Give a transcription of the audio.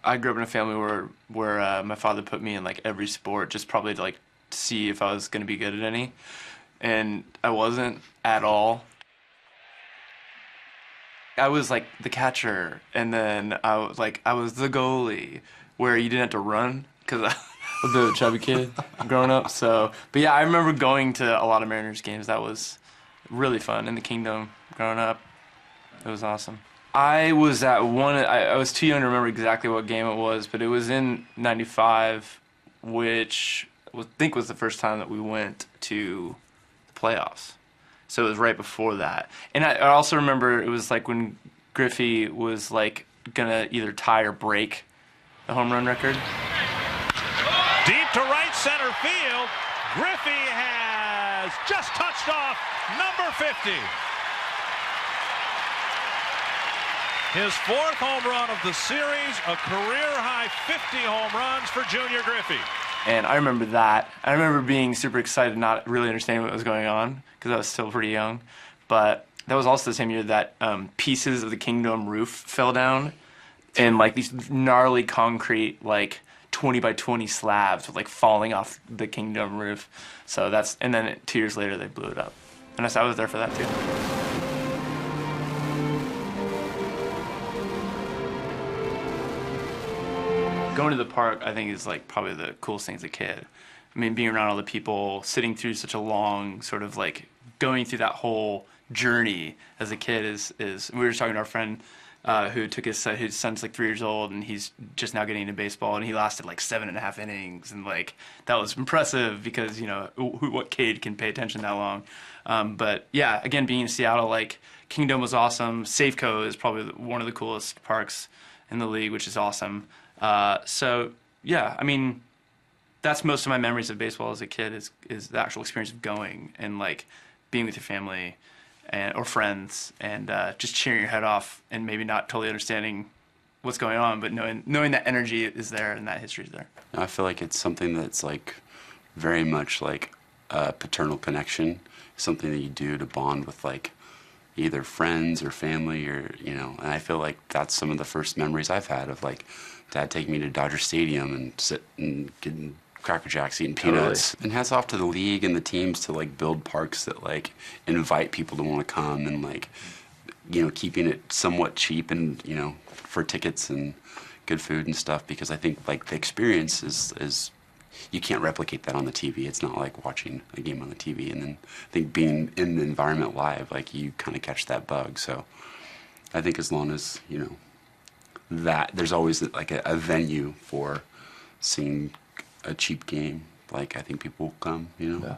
I grew up in a family where my father put me in like every sport, just probably to like see if I was going to be good at any, and I wasn't at all. I was like the catcher, and then I was the goalie, where you didn't have to run because I was a bit of a chubby kid growing up. So, but yeah, I remember going to a lot of Mariners games. That was really fun in the Kingdome growing up. It was awesome. I was at one. I was too young to remember exactly what game it was, but it was in '95, which I think was the first time that we went to the playoffs. So it was right before that. And I also remember it was like when Griffey was like gonna either tie or break the home run record. Deep to right center field. Griffey has just touched off number 50. His 4th home run of the series, a career-high 50 home runs for Junior Griffey. And I remember that. I remember being super excited, not really understanding what was going on, because I was still pretty young. But that was also the same year that pieces of the Kingdome roof fell down, and like these gnarly concrete, like 20 by 20 slabs, like falling off the Kingdome roof. So and then 2 years later they blew it up. And I was there for that too. Going to the park, I think, is like probably the coolest thing as a kid. I mean, being around all the people, sitting through such a long sort of like going through that whole journey as a kid is. We were just talking to our friend who took his son's like 3 years old, and he's just now getting into baseball, and he lasted like 7.5 innings, and like that was impressive because what kid can pay attention that long? But yeah, again, being in Seattle, like Kingdome was awesome. Safeco is probably one of the coolest parks in the league, which is awesome. So yeah, I mean, that's most of my memories of baseball as a kid is the actual experience of going and like being with your family or friends and just cheering your head off and maybe not totally understanding what's going on, but knowing that energy is there and that history is there. I feel like it's something that's like very much like a paternal connection, something that you do to bond with like either friends or family or, and I feel like that's some of the first memories I've had of like Dad taking me to Dodger Stadium and sit and getting Cracker Jacks, eating peanuts. Totally. And hats off to the league and the teams to like build parks that like invite people to want to come and like, keeping it somewhat cheap and, for tickets and good food and stuff, because I think like the experience is you can't replicate that on the TV. It's not like watching a game on the TV. And then I think being in the environment live, like you kind of catch that bug. So I think as long as, that there's always like a venue for seeing a cheap game, like I think people will come, Yeah.